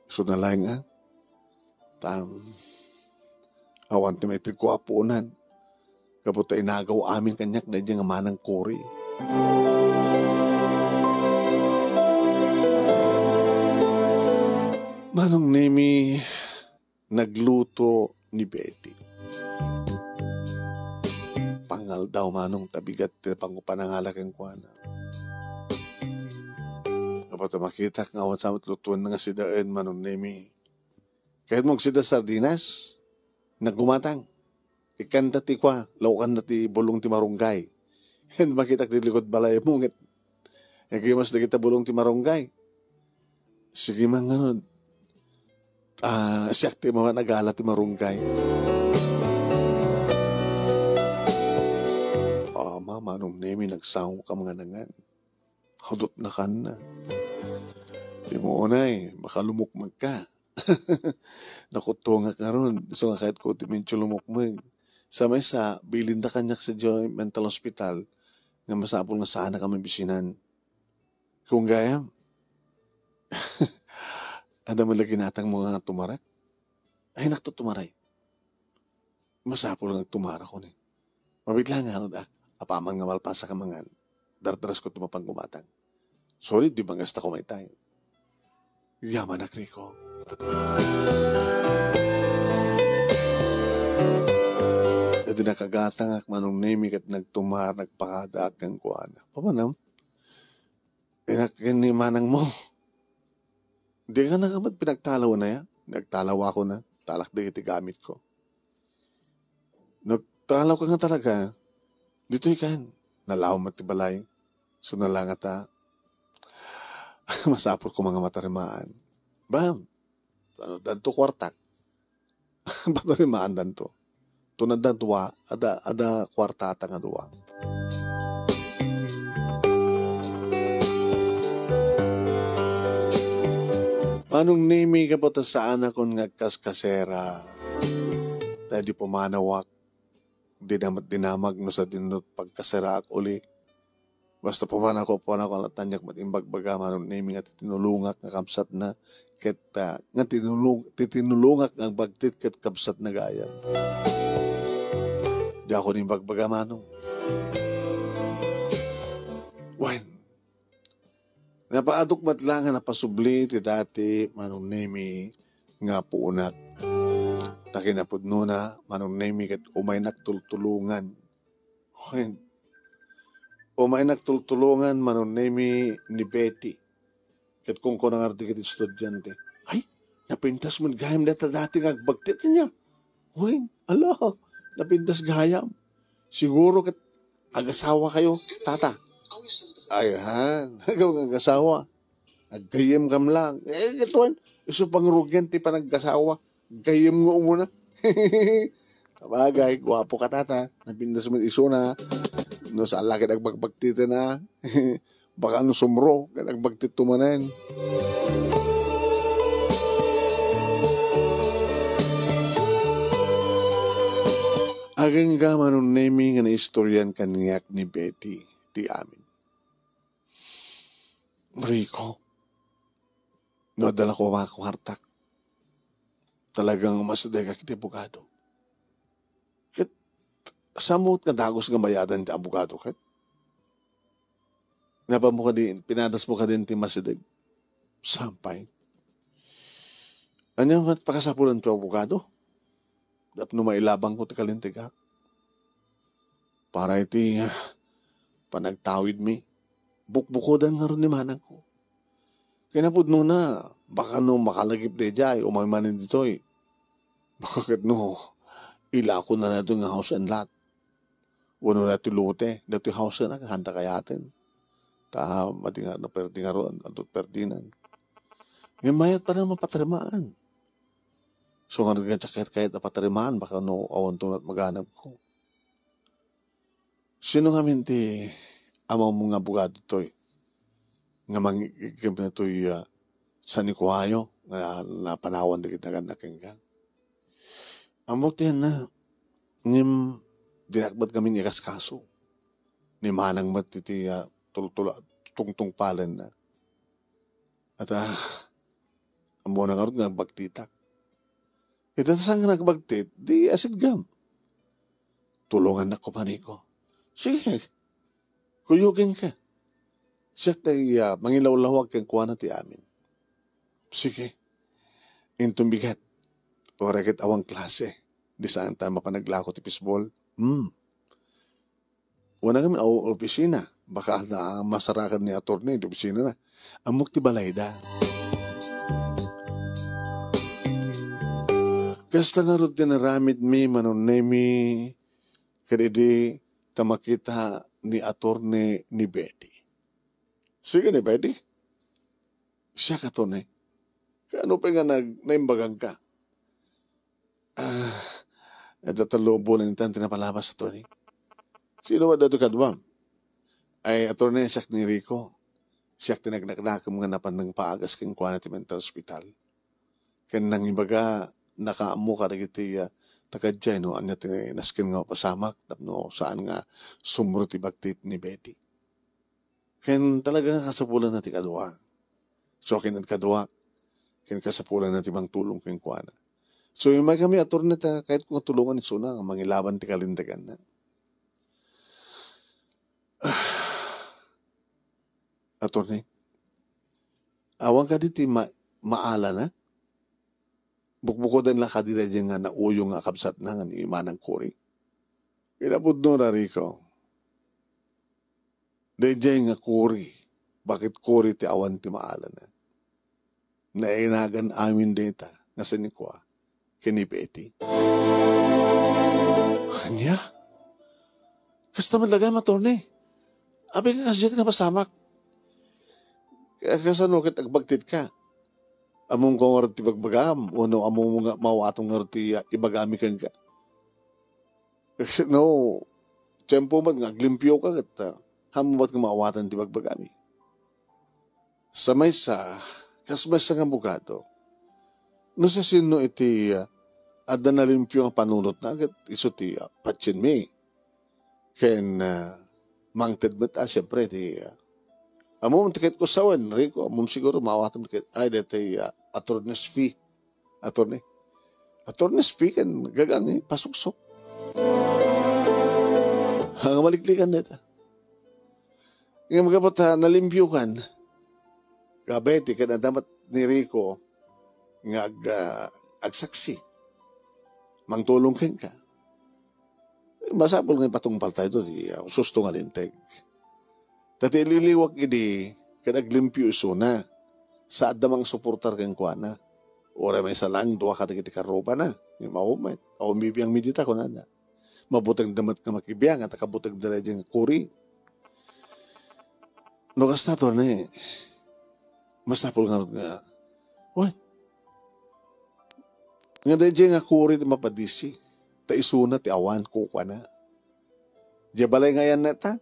So nalaing awan ti may ko apunan. Kapot ay nagaw amin kanyak na diyang manang Kore. Manong nemi nagluto ni Betty. Pangal daw manong tabigat pangupanangalak ang kuwana. Kapot makita kang awan sa matlutuan nga si Daan manong nemi. Kahit mong sida sardinas, naggumatang. Ikan dati kwa, laukan dati bulong ti marunggay. And makita ti likod balay mungit. Mas na kita bulong ti marunggay. Sige man ganun. Siyak ti mga nagala ti marunggay. Manong nemi nagsaw ka mga nangan. Hudot na kan na. Di mo unay, baka lumukmag ka. Nakutunga ka ron. So nga kahit ko ti medyo lumukmag. Sa may sa, bilinda kanyak sa Joy Mental Hospital nga masapol nga sana kami bisinan. Kung gayam, ada mo lagi natang mga tumarak? Ay, naktutumaray. Masapol nga tumara ko ni. Mabigla nga, apaman nga malpasa ka mga dardaras ko tumapang gumatang. Sorry, di ba ngasta ko may tayo? Yaman na, Rico. Di nakagatang manong nemi kat nagtumar, nagpakadak ang kuwana. Pamanam, ni manang mo. Di ka nakamad pinagtalaw na yan. Nagtalaw ako na. Talak di iti gamit ko. Nagtalaw ka nga talaga. Dito ikan. Nalaw matibalay. So nalangata. Masapor ko mga matarimaan. Bam. Danto kwartak. Matarimaan danto. Tunad na duwa, ada kwartata nga duwa. Anong nimi ka po ta sa anak kong ngagkas kasera? tayo di pumanawak, dinamag no sa dinot pagkasaraak uli. Basta pumanak ko alat tanyak matimbagbaga manon naming at tinulungak nga kamsat na ket nga tinulungak ang bagtit ket kamsat na gayam. Di ako ning bagbaga manong. Wen, napaadukmat lang nga napasubli ti dati manong nami nga puunat. Takinapudno na manong nami ket umay nagtultulungan. Wen, umay nagtultulungan manon nami ni Betty. Ket kung ko nangarti ket estudyante. Ay, napintas mo gayam data dati nga agbagtit niya. Uy, ala, napintas gayam. Siguro ket agasawa kayo, tata. Ayan, agasawa. Aggayam kam lang. Ito, iso pangrugyan ti panaggasawa. Gayam nga umuna. Kabagay, gwapo ka tata. Napintas mo iso na. No sa laki nagbagtita na. Baka no sumro, nagbagtit tumanan. Agang ka manon naming nga naistoryan kaniyak ni Betty, di amin. Rico, no dala ko mga kwartak. Talagang masadega kiti abogado. Samot nga dagos nga bayadan ti abogado ket. Napa mo ka din, pinadas mo ka din ti masidag. Sampay. Anya mat pakasapulan ti abogado? Dap no mailabang ko ti kalintigak. Para iti panagtawid mi. Bukbukodan nga ron ni manang ko. Kinapudno na, baka no makalagip de jay, umaymanin ditoy. Bakit no, ilako na nato nga house and lot. Wano na tilute, dati house na handa kayatin. Matingar na pertingaron, antot pertinan. Ngayon mayat pa na mapatarimaan. So nga nagkakit kahit na patarimaan, baka no awan to at maghanap ko. Sino nga minti amaw mong abogado to'y? Nga mangigib na to'y sa Nikuhayo, nga napanawan na kita nakinggan. Amot yan na, ngim dinakbat kami ni kaskaso. Ni manang matiti tungtung palen na. At amo na nga rin nagbagtitak. Ito saan nga nagbagtit, di asid gam. Tulungan na ko paniko. Sige, kuyugin ka. Siya tayo mangilawlawag kang kuha na ti amin. Sige, intong bigat. O rekit awang klase. Di saan tayo mapanaglako ti pisbol. Wala kami opisina. Baka na masarakan ni attorney di opisina na. Amok ti balayda. Kasta nga rin tinaramid mi manonemi kadidi tamakita ni attorney ni Betty. Sige ni Betty. Siya ka to ne. Kano pa nga naimbagang ka? Natatalubo na nitan tinapalabas sa attorney. Sino ba dato kadwam? Ay attorney siyak ni Rico. Siyak tinagnaknakam nga napan ng paagas kang Quality Mental Hospital. Kaya nang imbaga nakaamu ka na kiti takadjay no anya naskin nga pasamak tapno saan nga sumro ti bagtit ni Betty. Kaya talaga kasapulan na ti kadwa. So kinad kadwa, kaya kasapulan na ti bang tulong kang kuana. So yung may kami attorney ta kahit kung tulungan ni Suna nga mangilaban ti kalindagan na. Attorney, awang ka diti maala na? Bukbukodan lang ka dila dyan nga nauyong nga kapsat na nga ni Manang Cory. Kinapudno na Rico. Dayjay nga Cory. Bakit Cory ti awan ti maala na? Nainagan amin data nga sinikwa kini Betty. Kanya? Kasta malagay matorne. Abi nga kasi dyan na pasamak. Kaya kasano kit agbagtit ka. Among kong arti bagbagam, o no, among mga mawatong arti ibagami kang ka. No, tiyempo man nga, glimpyo ka kat hamubat nga mawatan ti bagbagami. Sa may sa, kasmay sa nga bukado, no sa sino iti Ada na limpyo ang panunot na agad iso ti patsin mi. Ken mangted met siyempre ti amom tiket ko sawan Rico amom siguro maawatam tiket ay detay attorney's fee. Attorney's fee ken gagang pasuksok. Ang maliklikan neta. Nga magabot nalimpyo kan gabeti ken damat ni Rico nga agsaksi. Mangtulong ken ka. Masapol nga patungpal tayo doon, susto nga linteg. Tati ililiwag idi, kanaglimpyo iso na, sa adamang suportar kang kuha na. Ora may salang, duwa ka tikiti karoba na, yung maumay, o umibiyang midita ko na na. Mabutang damat ka makibiyang, at akabutang dala diyang kuri. Nukas na to na masapol nga, uy, nga dahil diyang kuri na mapadisi, ta isuna ti awan kukuha na. Diya balay ngayon na ta,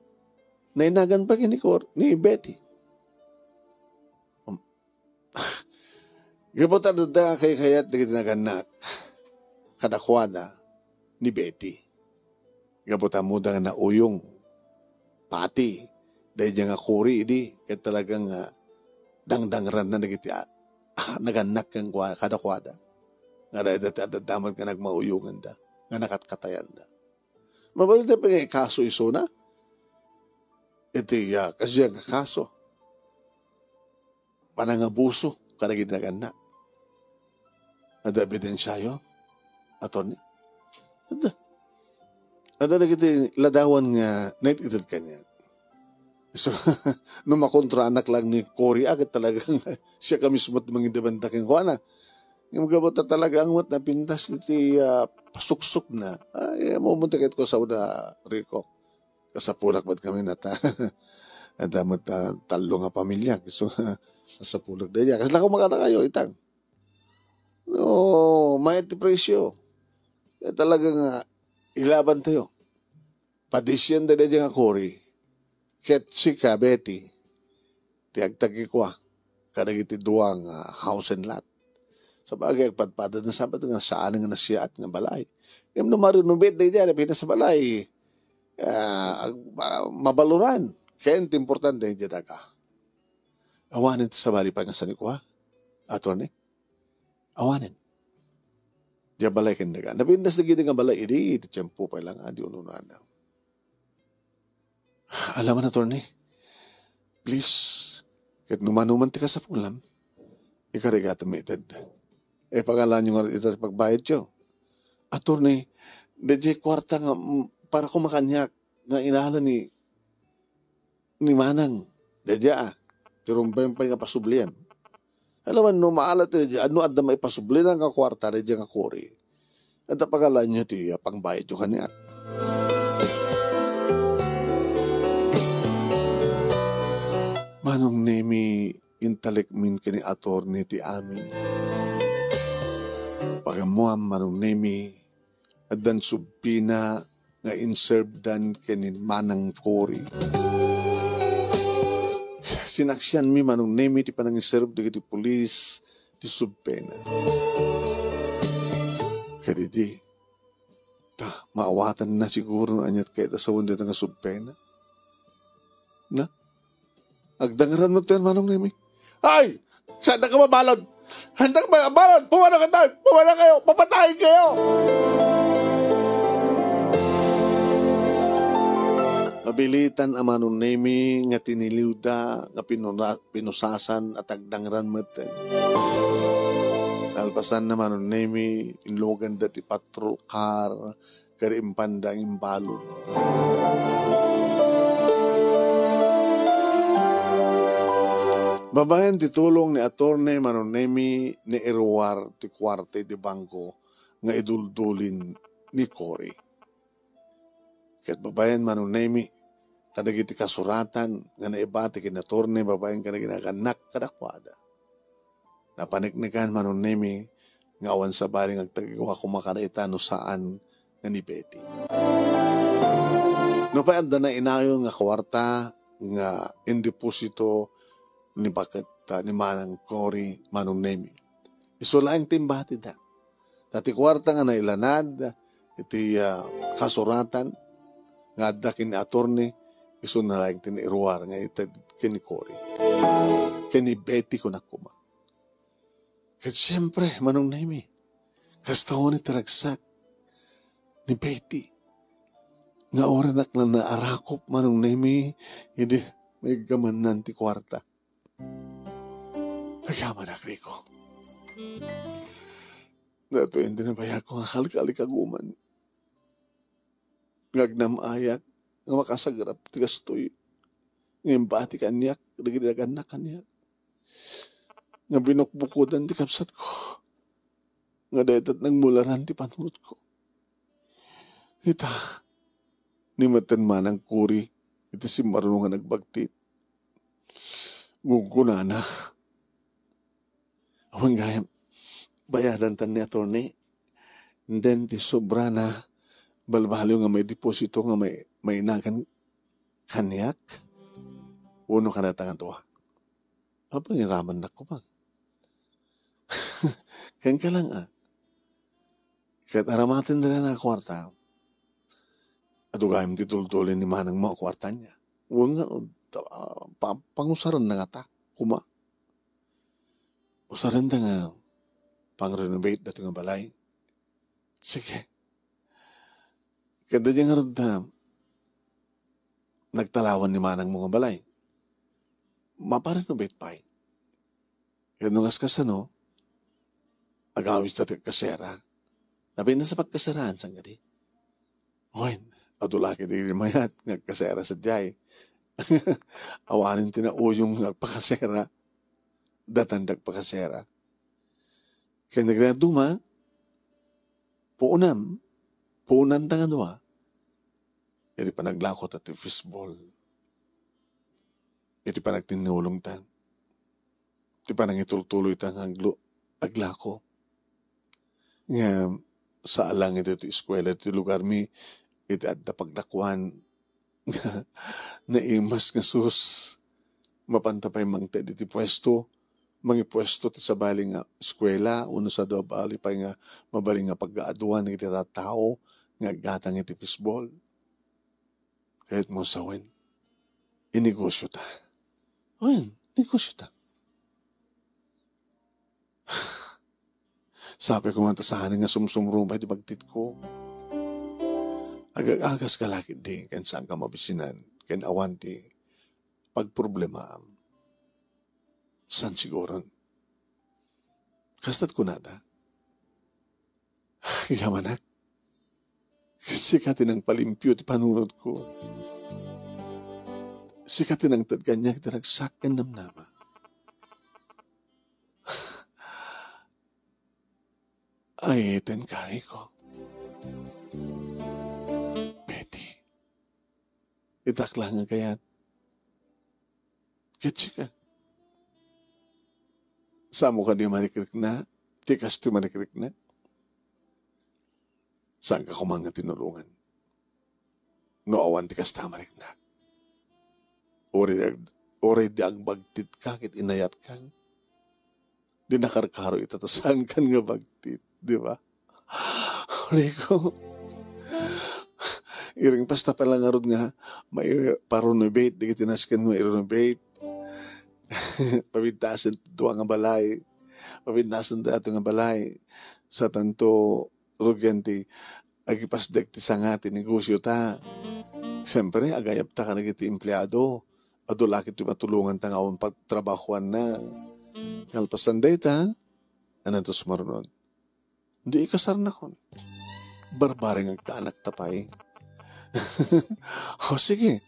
nainagan pa ni Betty. Gapot da kay kayat na ginaganak, kadakwada ni Betty. Gapot muda nga na uyong, pati, dahil diya nga kuri, di, kaya talagang dangdangran na naganak kang kadakwada. Nga dahil damat ka nagmauyungan da. Nga nakatkatayan da. Mabalit na pa nga kaso iso na. Iti kasi yung kaso. Panangabuso. Kanagin na ganak. Ada ebidensya yun. Attorney. Ada na kita ladawan nga naititid kanya. So, nung makontra anak lang ni Cory, agad talagang siya kami sumat mangindabanda keng kuwana. Yung gabot na talaga ang mat na pintas niti pasuksok na. Ay, mumuntikit ko sa una, Rico. Kasapunak ba't kami nata. Damat talo nga pamilya. So, kasapunak na niya. Kasi lang kumakata kayo, itang. No, may presyo. Talagang ilaban tayo. Padisyan na niya nga Cory. Ketsika, Betty. Tiagtagi ko kadagiti duwang house and lot. Sa bagay, agpadpada na sabat nga saan nga nasya at nga balay. Yung numarinubit na diyan, napita sa balay, mabaluran. Kaya importante yung daga. Awanin sa bali pa nga sa nikwa. Attorney, awanin. Diya balay kang daga. Napindas na gini nga balay, iti tiyempo pa lang, di ununan na. Alam mo na, attorney, please, kahit numanuman ti ka sa pulam, ikarigata meted. Pangalan nyo nga ito pagbayad nyo. Attorney, medyo kwarta nga para kumakanyak nga inahala ni Manang. Dedya tirumpay pa nga pasublian. Alam mo, no maalat ano adda may pasublian nga kwarta, dedya nga Cory. At pangalan nyo ti pangbayad nyo kanyak. Manong nemi intalik min kini attorney ti amin. Pagamuam manong nemi adan subpina nga inserve dan kini Manang Cory. Sinaksyan mi manong nemi ti panang inserve di pulis ti subpena. Kadidi maawatan na siguro na anyat kaya sa wanda nga subpena. Na? Agdangaran mo tayo manong nemi. Ay! Saan na ka mabalod? Handa ka mabalod! Puwana ka tayo! Puwana kayo! Papatayin kayo! Abilitan ang manong nemi nga tiniliwda nga pinusasan at agdangaran mo tayo. Alpasan na manong nemi inlogan dati patrol car kari impanda imbalod. Babayan titulong ni attorney manonemi ni Irwar ti kwarte di bangko nga iduldulin ni Cory. Ket babayan manonemi kadagiti kasuratan nga naibati kin attorney babayan kada ginaganak kadakwada. Napaniknikan manonemi nga awan sa baling agtagiwa kumakaraita no saan nga ni Betty. No pa anda na inayo nga kwarta nga indeposito ni bakit ni Manang Cory manong nemi. Iso lang timbati da. Dati kwarta nga nailanad, iti kasuratan, nga adda kini attorney, iso na lang tiniruar nga iti kini Cory. Kini Betty ko nakuma. Kat siyempre, manong naimi, kastaon ni taragsak ni Betty. Nga oranak na naarakop manong naimi, hindi may gaman ti kwarta. Nagaman na Rico. Dato hindi na baya ko nga kalikagkaguman. Ngagnamayak, nga makasagarap, tigastoy. Ngayon bati kanyak, nagdagan na kanyak. Nga binukbukudan ti kapsat ko. Nga dahitat nang mularan ti panunod ko. Ita, ni matan manang Cory, iti si marunong nga nagbagtit. Guguna na. Awang gayam, bayadan tan ni attorney. And then, ti sobra na, balbalo nga may deposito nga may inagan kanyak. Uno ka na tangan to. Apa ngiraman na ko bang? Kan ka lang Kahit aramatin na na kwarta. Ato gayam titultulin ni manang mo kwarta niya. Huwag nga, pangusaran na nga ta. Kuma. Usaran na nga pang-renovate dato nga balay. Sige. Kada niya nga rin nagtalawan ni manang mga balay. Maparenovate pa eh. Kaya nung askas agawis na kasera. Nabi na sa pagkasaraan sang gadi. Hoy, adulaki di mayat nagkasera sa jay. Awanin tinauyong nagpakasera. Datandag pakasera. Kaya nagraduma, puunan tangan iti pa naglakot at fishball. Iti pa nagtinulong tan. Iti pa nangitultuloy tan aglako. Nga sa alang ito eskwela iti lugar mi iti adda pagdakwan na imas nga sus mapantapay mangted iti pwesto mangi pwesto ti sa bali nga eskwela uno sa do bali pa nga mabaling nga pag-aaduan iti tao nga gatang iti fishball. Kahit mo sawin inegosyo ta. Oyan, negosyo ta. Sabi ko man tasahanin nga sumsumrumbay di bagtit ko. Agag-agas ka laki di, kan saan ka mabisinan, kan awan di, pagproblema. San siguro? Kastat ko nada. Yamanak. Sikatin ang palimpyo ti panunod ko. Sikatin ang tadganyak diragsak kan namnama. Ay, tenkari ko. Betty. Itakla nga kayat. Ketsi ka. Samo ka di marikrik na. Tikas di marikrik na. Saan ka kumang nga tinulungan? Noowan tikas tamarik na. Ori di agbagtit ka kit inayat kang. Di nakarkaro itatasan kan nga bagtit. Di ba? Rico. Iring pasta pala nga ron nga, may pa-renovate, di kitinaskan mo i-renovate. Pabintasan doa nga balay. Pabintasan dato nga balay. Sa tanto, rugyante, agipasdek ti sangati negosyo ta. Siyempre, agayap ta ka nagiti empleyado. Adulakit ti matulungan ta nga on pagtrabahuan na. Kalpasan day ta, anatos marunod. Hindi ikasar na kon. Barbaring ang kaanak tapay. O sige,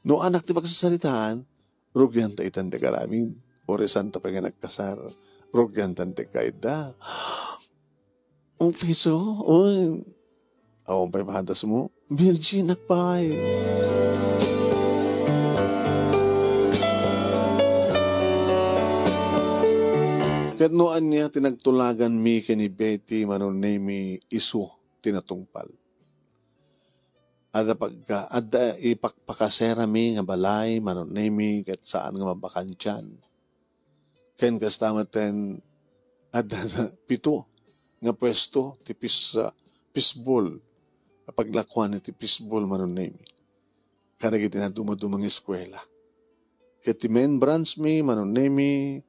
no anak ti pagsasalitaan, rugyan ta itan te karamin. Oresan tapay nga nagkasar, rugyan tan te kaida. Ang piso, oy. Awang pa'y mahantas mo, virgin akpay. Kat noan niya tinagtulagan mi kini Betty manunay mi isu tinatungpal. Ada ipakpakasera mi nga balay manunay mi kat saan nga mabakan dyan. Ken kastamaten ada pito nga pwesto ti pisbol. Paglakuan ti pisbol manunemi. Kadagiti na dumadumang eskwela. Ket ti main branch mi manunemi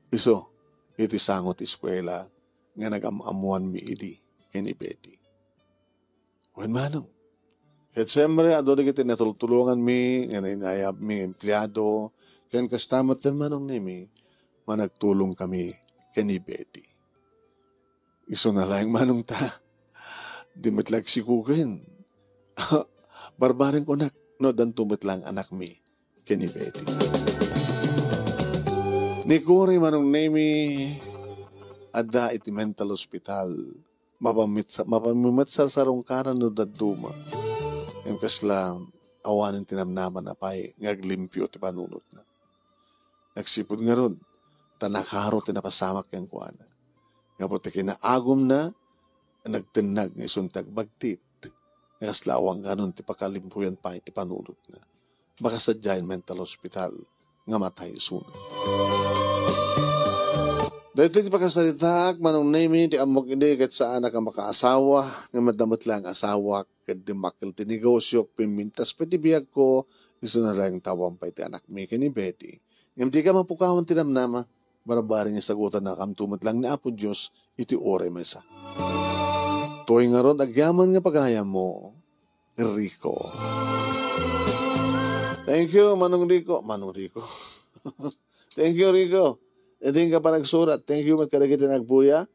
iso iti sangot eskwela nga nagamamuan mi idi ken Betty. Wen manong. Ket siyempre, ado digiti natultulungan mi, nga nainayab mi empleyado, ken kastamat ken manong nimi, managtulong kami ken Betty. Iso na lang manong ta, di matlag sikukin. Barbarin ko nak, no dan tumitlang anak mi ken Betty. Ni Cory manong nimi, adda iti mental hospital, mapamimat sa sarungkaran no daduma. Yung kasla awanin tinamnaman na pa'y ngaglimpyo ti panunot na. Nagsipod nga ron, tanakaro tinapasamak yung kuana. Nga po kinaagom na, nagtinag ng isuntag bagtit. Nga kasla awang ganon ti pakalimpuyan pa'y ti panunot na. Baka sa giant mental hospital nga matay sunod. Dahil ti pagkasalitak, manong name ti amok hindi kat sa anak ang makaasawa, nga madamot lang asawa, kat di makil ti negosyo, pimintas pati biyag ko, iso na lang tawang pa iti anak mi ken Betty. Ngam di ka mapukawan tinamnama, barabari niya sagutan na kamtumot lang ni Apo Diyos, iti ore mesa. Toy nga ron, agyaman nga pagayam mo, Rico. Thank you, Manong Rico. Manong Rico. Thank you, Rico. Hindi ka pa nagsurat. Thank you, magkadagiti nagbuya.